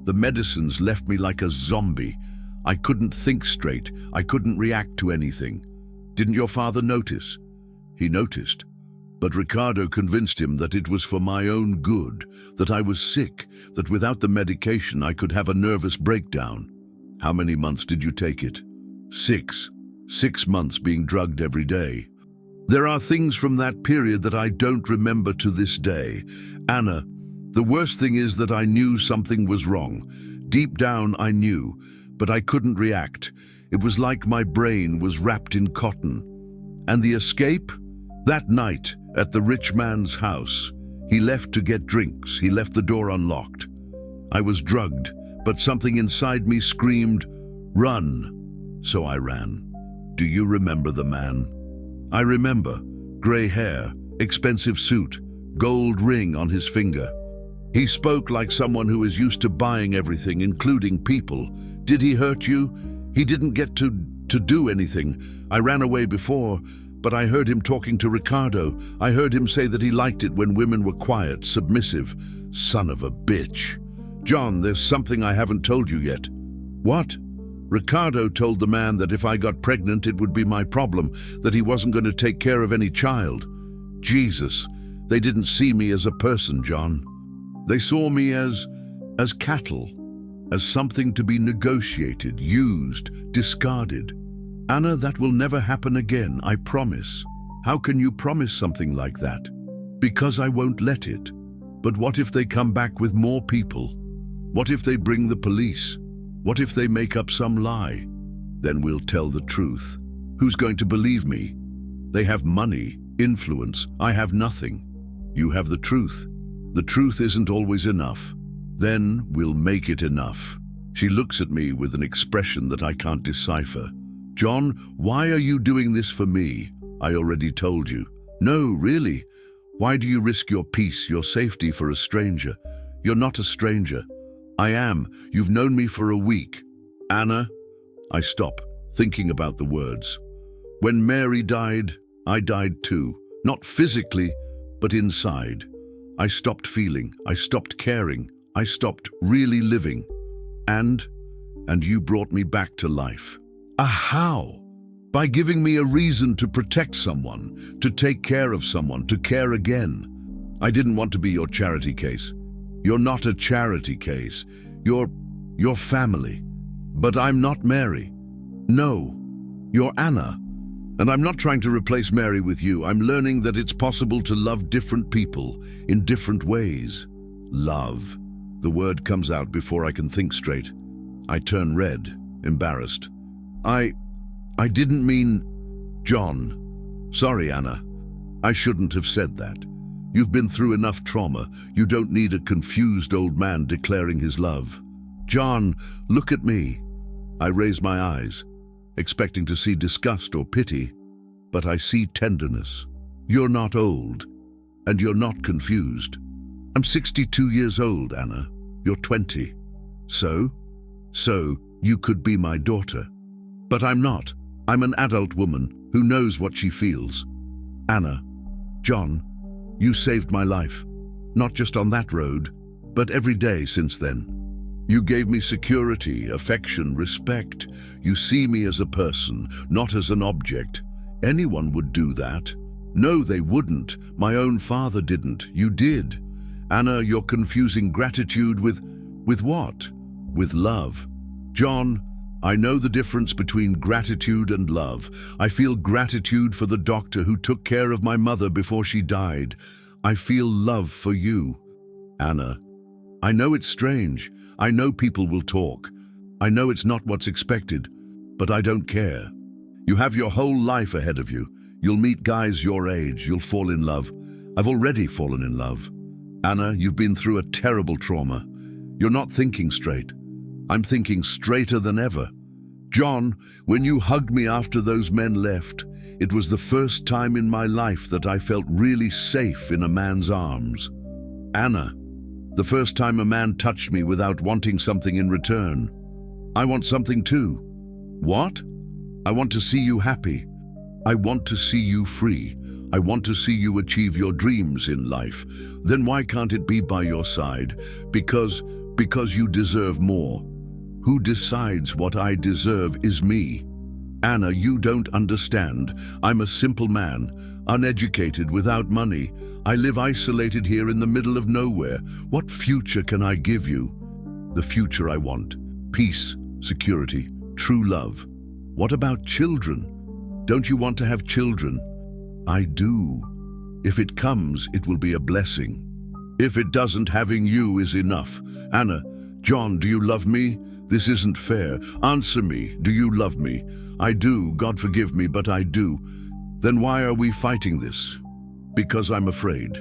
the medicines left me like a zombie. I couldn't think straight. I couldn't react to anything. Didn't your father notice? He noticed. But Ricardo convinced him that it was for my own good, that I was sick, that without the medication I could have a nervous breakdown. How many months did you take it? 6. 6 months being drugged every day. There are things from that period that I don't remember to this day. Anna, the worst thing is that I knew something was wrong. Deep down I knew, but I couldn't react. It was like my brain was wrapped in cotton. And the escape? That night, at the rich man's house, he left to get drinks. He left the door unlocked. I was drugged, but something inside me screamed, "Run!" So I ran. Do you remember the man? I remember. Grey hair, expensive suit, gold ring on his finger. He spoke like someone who is used to buying everything, including people. Did he hurt you? He didn't get to do anything. I ran away before, but I heard him talking to Ricardo. I heard him say that he liked it when women were quiet, submissive. Son of a bitch. John, there's something I haven't told you yet. What? Ricardo told the man that if I got pregnant, it would be my problem, that he wasn't going to take care of any child. Jesus, they didn't see me as a person, John. They saw me as cattle, as something to be negotiated, used, discarded. Anna, that will never happen again, I promise. How can you promise something like that? Because I won't let it. But what if they come back with more people? What if they bring the police? What if they make up some lie? Then we'll tell the truth. Who's going to believe me? They have money, influence. I have nothing. You have the truth. The truth isn't always enough. Then we'll make it enough. She looks at me with an expression that I can't decipher. John, why are you doing this for me? I already told you. No, really. Why do you risk your peace, your safety for a stranger? You're not a stranger. I am. You've known me for a week. Anna, I stop, thinking about the words. When Mary died, I died too. Not physically, but inside. I stopped feeling. I stopped caring. I stopped really living. And you brought me back to life. How? By giving me a reason to protect someone, to take care of someone, to care again. I didn't want to be your charity case. You're not a charity case. You're family. But I'm not Mary. No, you're Anna. And I'm not trying to replace Mary with you. I'm learning that it's possible to love different people in different ways. Love. The word comes out before I can think straight. I turn red, embarrassed. I didn't mean... John. Sorry, Anna. I shouldn't have said that. You've been through enough trauma. You don't need a confused old man declaring his love. John, look at me. I raise my eyes, expecting to see disgust or pity, but I see tenderness. You're not old, and you're not confused. I'm 62 years old, Anna. You're 20. So you could be my daughter. But I'm not. I'm an adult woman who knows what she feels. Anna, John, you saved my life. Not just on that road, but every day since then. You gave me security, affection, respect. You see me as a person, not as an object. Anyone would do that. No, they wouldn't. My own father didn't. You did. Anna, you're confusing gratitude with what? With love. John, I know the difference between gratitude and love. I feel gratitude for the doctor who took care of my mother before she died. I feel love for you. Anna, I know it's strange. I know people will talk. I know it's not what's expected, but I don't care. You have your whole life ahead of you. You'll meet guys your age. You'll fall in love. I've already fallen in love. Anna, you've been through a terrible trauma. You're not thinking straight. I'm thinking straighter than ever. John, when you hugged me after those men left, it was the first time in my life that I felt really safe in a man's arms. Anna, the first time a man touched me without wanting something in return. I want something too. What? I want to see you happy. I want to see you free. I want to see you achieve your dreams in life. Then why can't it be by your side? Because you deserve more. Who decides what I deserve is me. Anna, you don't understand. I'm a simple man, uneducated, without money. I live isolated here in the middle of nowhere. What future can I give you? The future I want. Peace, security, true love. What about children? Don't you want to have children? I do. If it comes, it will be a blessing. If it doesn't, having you is enough. Anna, John, do you love me? This isn't fair. Answer me. Do you love me? I do. God forgive me, but I do. Then why are we fighting this? Because I'm afraid.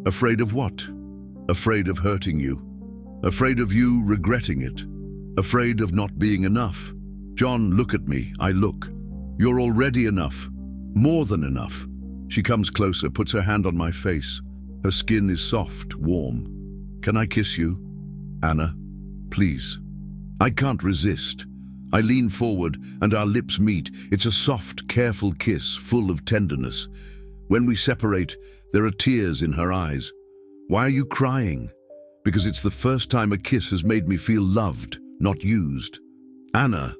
Afraid of what? Afraid of hurting you. Afraid of you regretting it. Afraid of not being enough. John, look at me. I look. You're already enough. More than enough. She comes closer, puts her hand on my face. Her skin is soft, warm. Can I kiss you? Anna, please. I can't resist. I lean forward and our lips meet. It's a soft, careful kiss, full of tenderness. When we separate, there are tears in her eyes. Why are you crying? Because it's the first time a kiss has made me feel loved, not used. Anna,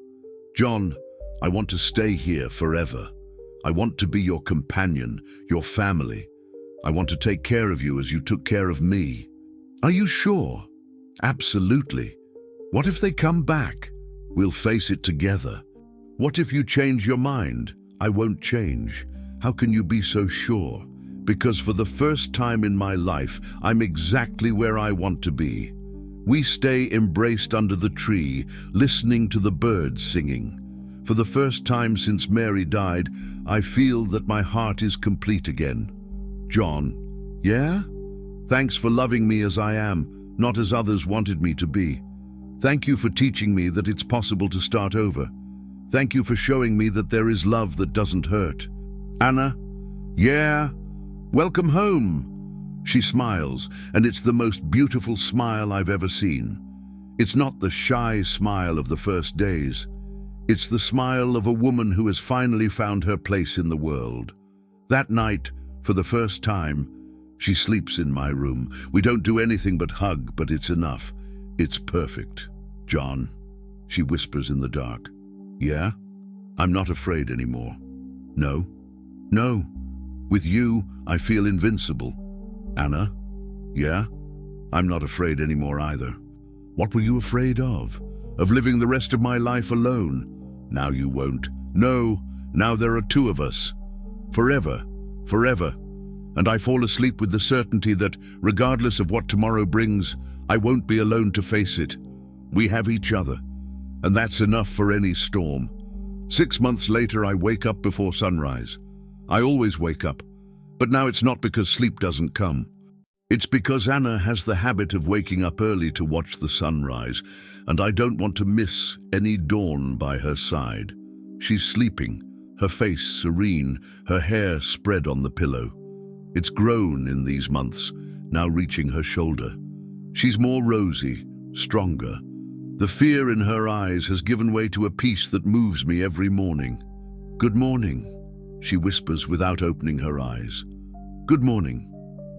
John, I want to stay here forever. I want to be your companion, your family. I want to take care of you as you took care of me. Are you sure? Absolutely. What if they come back? We'll face it together. What if you change your mind? I won't change. How can you be so sure? Because for the first time in my life, I'm exactly where I want to be. We stay embraced under the tree, listening to the birds singing. For the first time since Mary died, I feel that my heart is complete again. John, yeah? Thanks for loving me as I am, not as others wanted me to be. Thank you for teaching me that it's possible to start over. Thank you for showing me that there is love that doesn't hurt. Anna, yeah? Welcome home. She smiles, and it's the most beautiful smile I've ever seen. It's not the shy smile of the first days. It's the smile of a woman who has finally found her place in the world. That night, for the first time, she sleeps in my room. We don't do anything but hug, but it's enough. It's perfect. John, she whispers in the dark. Yeah? I'm not afraid anymore. No? No. With you, I feel invincible. Anna? Yeah? I'm not afraid anymore either. What were you afraid of? Of living the rest of my life alone? Now you won't. No, now there are two of us. Forever. Forever. And I fall asleep with the certainty that, regardless of what tomorrow brings, I won't be alone to face it. We have each other, and that's enough for any storm. 6 months later, I wake up before sunrise. I always wake up, but now it's not because sleep doesn't come. It's because Anna has the habit of waking up early to watch the sunrise, and I don't want to miss any dawn by her side. She's sleeping, her face serene, her hair spread on the pillow. It's grown in these months, now reaching her shoulder. She's more rosy, stronger. The fear in her eyes has given way to a peace that moves me every morning. Good morning, she whispers without opening her eyes. Good morning.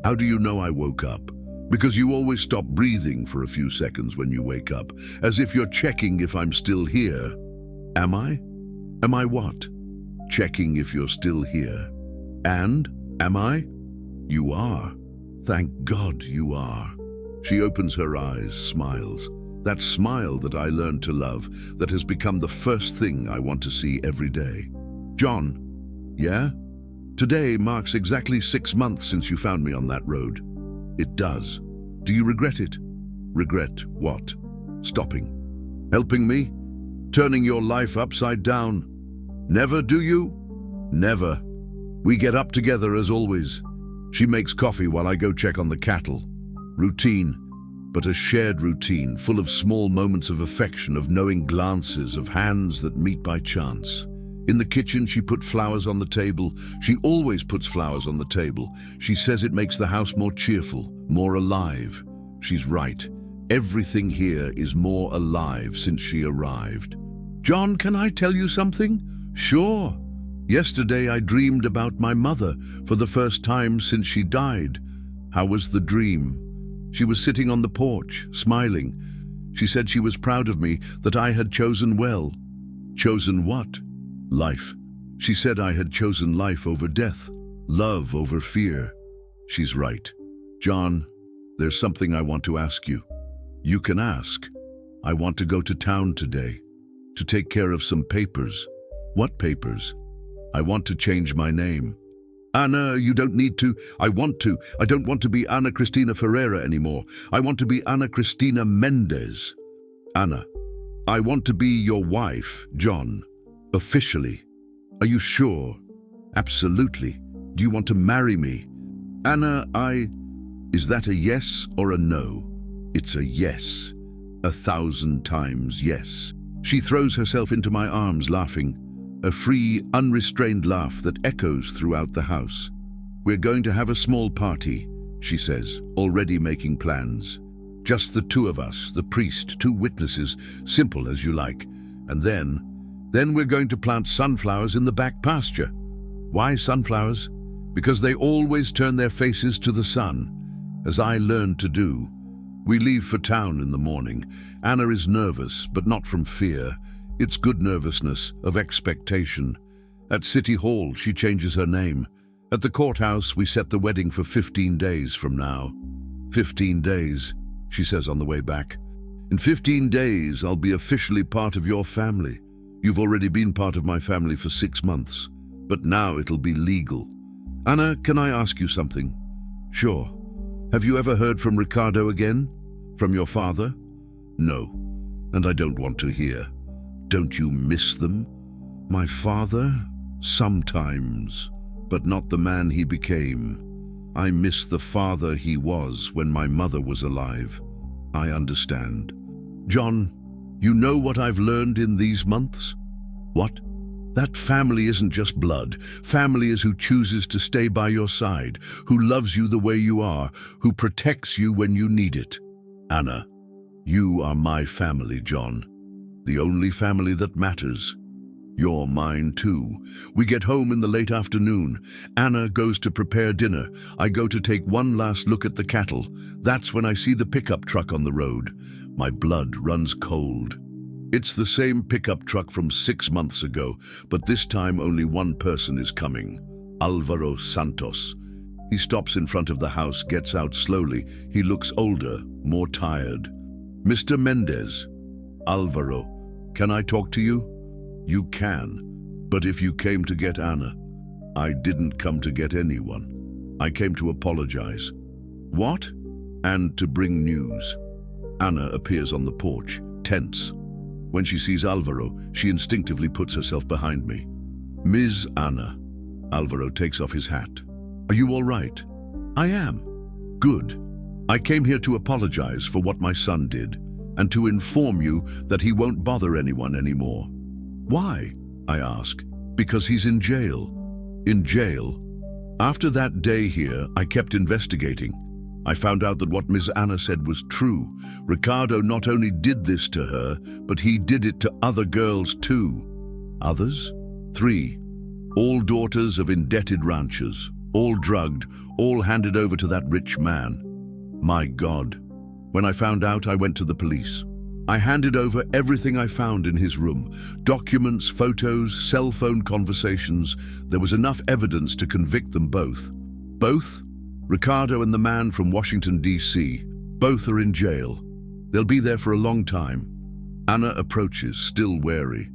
How do you know I woke up? Because you always stop breathing for a few seconds when you wake up, as if you're checking if I'm still here. Am I? Am I what? Checking if you're still here. And? Am I? You are. Thank God you are. She opens her eyes, smiles. That smile that I learned to love, that has become the first thing I want to see every day. John, yeah? Today marks exactly 6 months since you found me on that road. It does. Do you regret it? Regret what? Stopping? Helping me? Turning your life upside down? Never, do you? Never. We get up together as always. She makes coffee while I go check on the cattle. Routine, but a shared routine, full of small moments of affection, of knowing glances, of hands that meet by chance. In the kitchen, she put flowers on the table. She always puts flowers on the table. She says it makes the house more cheerful, more alive. She's right. Everything here is more alive since she arrived. John, can I tell you something? Sure. Yesterday I dreamed about my mother for the first time since she died. How was the dream? She was sitting on the porch, smiling. She said she was proud of me, that I had chosen well. Chosen what? Life. She said I had chosen life over death, love over fear. She's right. John, there's something I want to ask you. You can ask. I want to go to town today, to take care of some papers. What papers? I want to change my name. Anna, you don't need to. I want to. I don't want to be Ana Cristina Ferreira anymore. I want to be Ana Cristina Mendez. Anna, I want to be your wife, John. Officially. Are you sure? Absolutely. Do you want to marry me? Anna, Is that a yes or a no? It's a yes. 1,000 times yes. She throws herself into my arms, laughing. A free, unrestrained laugh that echoes throughout the house. We're going to have a small party, she says, already making plans. Just the two of us, the priest, 2 witnesses, simple as you like. And then we're going to plant sunflowers in the back pasture. Why sunflowers? Because they always turn their faces to the sun, as I learned to do. We leave for town in the morning. Anna is nervous, but not from fear. It's good nervousness, of expectation. At City Hall, she changes her name. At the courthouse, we set the wedding for 15 days from now. 15 days, she says on the way back. In 15 days, I'll be officially part of your family. You've already been part of my family for 6 months, but now it'll be legal. Anna, can I ask you something? Sure. Have you ever heard from Ricardo again? From your father? No, and I don't want to hear. Don't you miss them? My father? Sometimes, but not the man he became. I miss the father he was when my mother was alive. I understand. John, you know what I've learned in these months? What? That family isn't just blood. Family is who chooses to stay by your side, who loves you the way you are, who protects you when you need it. Anna, you are my family, John. The only family that matters. You're mine too. We get home in the late afternoon. Anna goes to prepare dinner. I go to take one last look at the cattle. That's when I see the pickup truck on the road. My blood runs cold. It's the same pickup truck from 6 months ago, but this time only one person is coming. Alvaro Santos. He stops in front of the house, gets out slowly. He looks older, more tired. Mr. Mendez. Alvaro, can I talk to you? You can, but if you came to get Anna, I didn't come to get anyone. I came to apologize. What? And to bring news. Anna appears on the porch, tense. When she sees Alvaro, she instinctively puts herself behind me. Ms. Anna. Alvaro takes off his hat. Are you all right? I am. Good. I came here to apologize for what my son did, and to inform you that he won't bother anyone anymore. Why? I ask. Because he's in jail. In jail? After that day here, I kept investigating. I found out that what Ms. Anna said was true. Ricardo not only did this to her, but he did it to other girls too. Others? 3. All daughters of indebted ranchers, all drugged, all handed over to that rich man. My God. When I found out, I went to the police. I handed over everything I found in his room. Documents, photos, cell phone conversations. There was enough evidence to convict them both. Both? Ricardo and the man from Washington, D.C. Both are in jail. They'll be there for a long time. Anna approaches, still wary.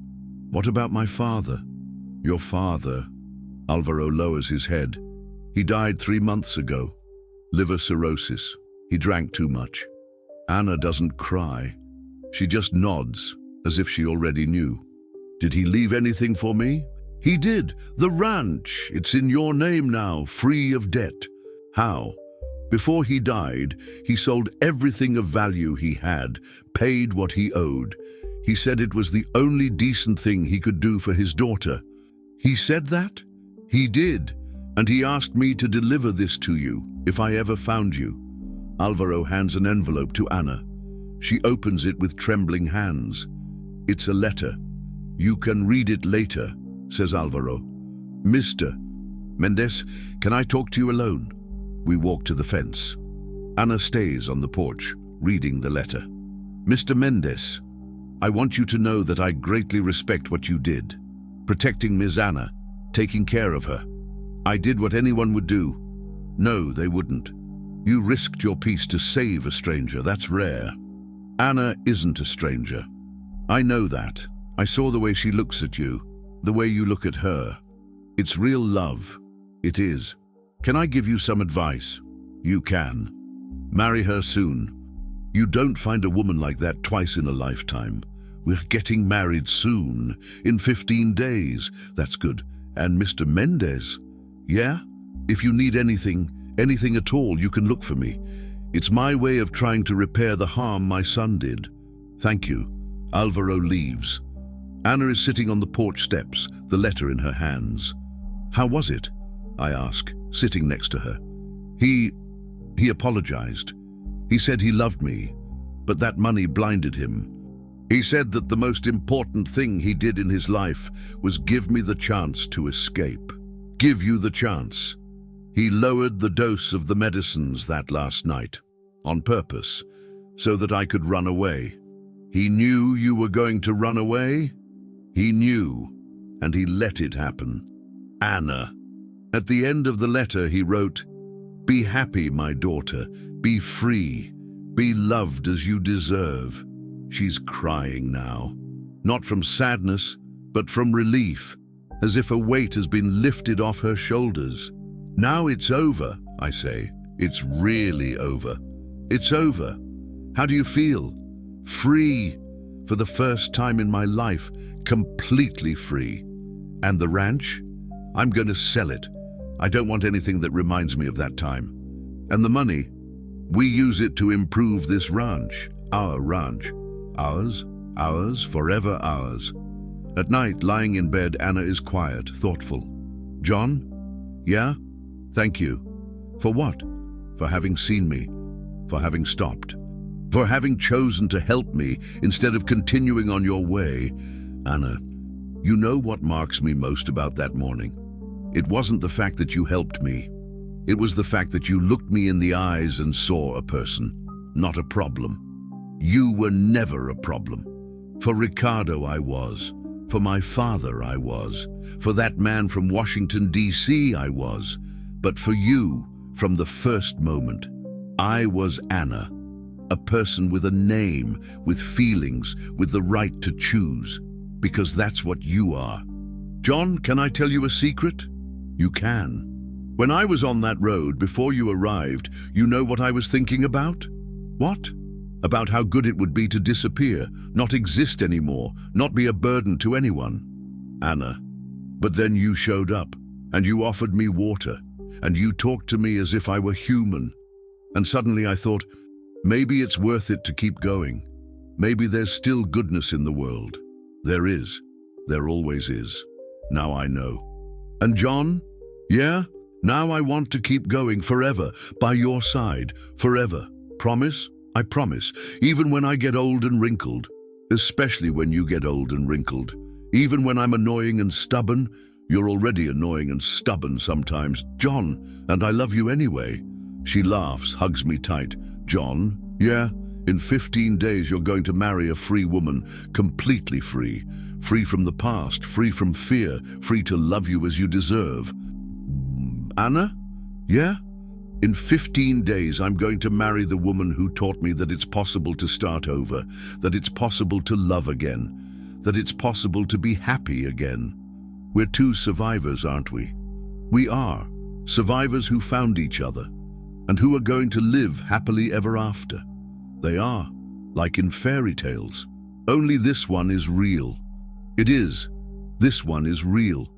What about my father? Your father? Alvaro lowers his head. He died 3 months ago. Liver cirrhosis. He drank too much. Anna doesn't cry. She just nods, as if she already knew. Did he leave anything for me? He did. The ranch. It's in your name now, free of debt. How? Before he died, he sold everything of value he had, paid what he owed. He said it was the only decent thing he could do for his daughter. He said that? He did, and he asked me to deliver this to you, if I ever found you. Alvaro hands an envelope to Anna. She opens it with trembling hands. It's a letter. You can read it later, says Alvaro. Mr. Mendez, can I talk to you alone? We walk to the fence. Anna stays on the porch, reading the letter. Mr. Mendez, I want you to know that I greatly respect what you did. protecting Miss Anna, taking care of her. I did what anyone would do. No, they wouldn't. You risked your peace to save a stranger. That's rare. Anna isn't a stranger. I know that. I saw the way she looks at you, the way you look at her. It's real love. It is. Can I give you some advice? You can. Marry her soon. You don't find a woman like that twice in a lifetime. We're getting married soon, in 15 days. That's good. And Mr. Mendez? Yeah? If you need anything at all, you can look for me. It's my way of trying to repair the harm my son did. Thank you. Alvaro leaves. Anna is sitting on the porch steps, the letter in her hands. How was it? I ask, sitting next to her. He apologized. He said he loved me, but that money blinded him. He said that the most important thing he did in his life was give me the chance to escape. Give you the chance. He lowered the dose of the medicines that last night, on purpose, so that I could run away. He knew you were going to run away. He knew, and he let it happen. Anna. At the end of the letter he wrote, "Be happy, my daughter. Be free. Be loved as you deserve." She's crying now. Not from sadness, but from relief, as if a weight has been lifted off her shoulders. Now it's over, I say. It's really over. It's over. How do you feel? Free. For the first time in my life, completely free. And the ranch? I'm going to sell it. I don't want anything that reminds me of that time. And the money? We use it to improve this ranch. Our ranch. Ours, forever ours. At night, lying in bed, Anna is quiet, thoughtful. John? Yeah? Thank you. For what? For having seen me. For having stopped. For having chosen to help me instead of continuing on your way. Anna, you know what marks me most about that morning? It wasn't the fact that you helped me. It was the fact that you looked me in the eyes and saw a person, not a problem. You were never a problem. For Ricardo I was. For my father I was. For that man from Washington, D.C. I was. But for you, from the first moment, I was Anna. A person with a name, with feelings, with the right to choose. Because that's what you are. John, can I tell you a secret? You can. When I was on that road before you arrived, you know what I was thinking about? What? About how good it would be to disappear, not exist anymore, not be a burden to anyone. Anna, but then you showed up, and you offered me water, and you talked to me as if I were human. And suddenly I thought, maybe it's worth it to keep going. Maybe there's still goodness in the world. There is. There always is. Now I know. And John? Yeah? Now I want to keep going forever, by your side, forever. Promise? I promise, even when I get old and wrinkled, especially when you get old and wrinkled, even when I'm annoying and stubborn, you're already annoying and stubborn sometimes, John, and I love you anyway. She laughs, hugs me tight. John, yeah, in 15 days you're going to marry a free woman, completely free. Free from the past, free from fear, free to love you as you deserve. Anna? Yeah? In 15 days, I'm going to marry the woman who taught me that it's possible to start over, that it's possible to love again, that it's possible to be happy again. We're two survivors, aren't we? We are. Survivors who found each other, and who are going to live happily ever after. They are, like in fairy tales. Only this one is real. It is. This one is real.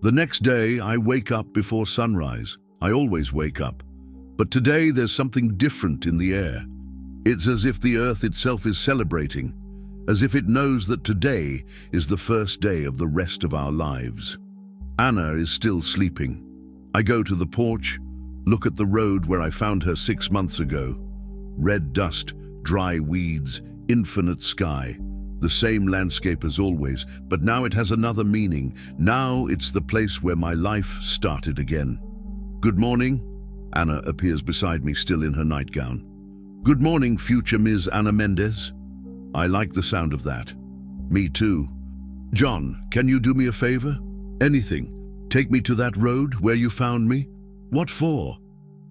The next day, I wake up before sunrise. I always wake up. But today there's something different in the air. It's as if the earth itself is celebrating, as if it knows that today is the first day of the rest of our lives. Anna is still sleeping. I go to the porch, look at the road where I found her 6 months ago. Red dust, dry weeds, infinite sky. The same landscape as always, but now it has another meaning. Now it's the place where my life started again. Good morning. Anna appears beside me, still in her nightgown. Good morning, future Ms. Anna Mendez. I like the sound of that. Me too. John, can you do me a favor? Anything. Take me to that road where you found me. What for?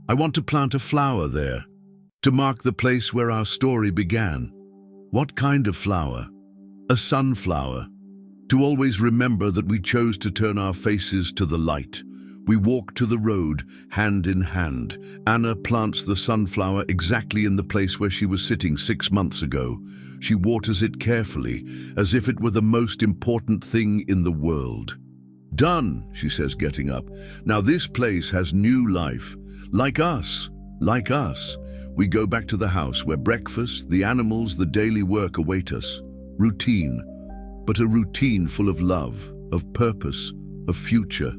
I want to plant a flower there, to mark the place where our story began. What kind of flower? A sunflower. To always remember that we chose to turn our faces to the light. We walk to the road, hand in hand. Anna plants the sunflower exactly in the place where she was sitting 6 months ago. She waters it carefully, as if it were the most important thing in the world. Done, she says, getting up. Now this place has new life. Like us. Like us. We go back to the house where breakfast, the animals, the daily work await us. Routine. But a routine full of love, of purpose, of future.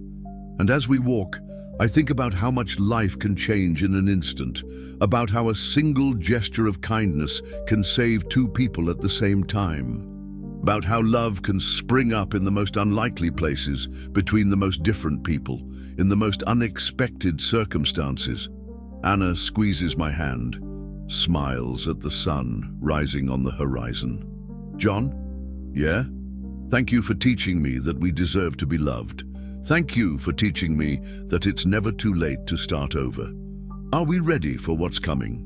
And as we walk, I think about how much life can change in an instant, about how a single gesture of kindness can save 2 people at the same time, about how love can spring up in the most unlikely places, between the most different people, in the most unexpected circumstances. Anna squeezes my hand, smiles at the sun rising on the horizon. John? Yeah? Thank you for teaching me that we deserve to be loved. Thank you for teaching me that it's never too late to start over. Are we ready for what's coming?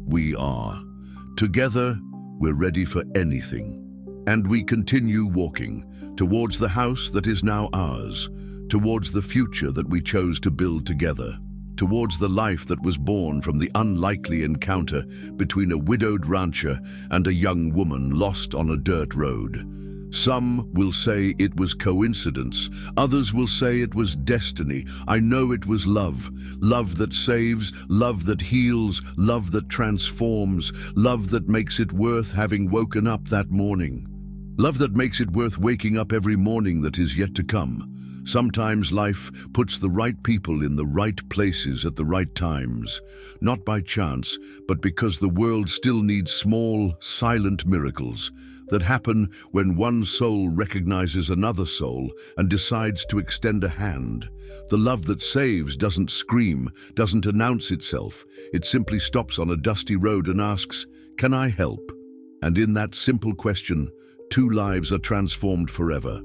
We are. Together, we're ready for anything. And we continue walking towards the house that is now ours, towards the future that we chose to build together, towards the life that was born from the unlikely encounter between a widowed rancher and a young woman lost on a dirt road. Some will say it was coincidence. Others will say it was destiny. I know it was love. Love that saves, love that heals, love that transforms, love that makes it worth having woken up that morning. Love that makes it worth waking up every morning that is yet to come. Sometimes life puts the right people in the right places at the right times, not by chance, but because the world still needs small, silent miracles that happen when one soul recognizes another soul and decides to extend a hand. The love that saves doesn't scream, doesn't announce itself. It simply stops on a dusty road and asks, "Can I help?" And in that simple question, 2 lives are transformed forever.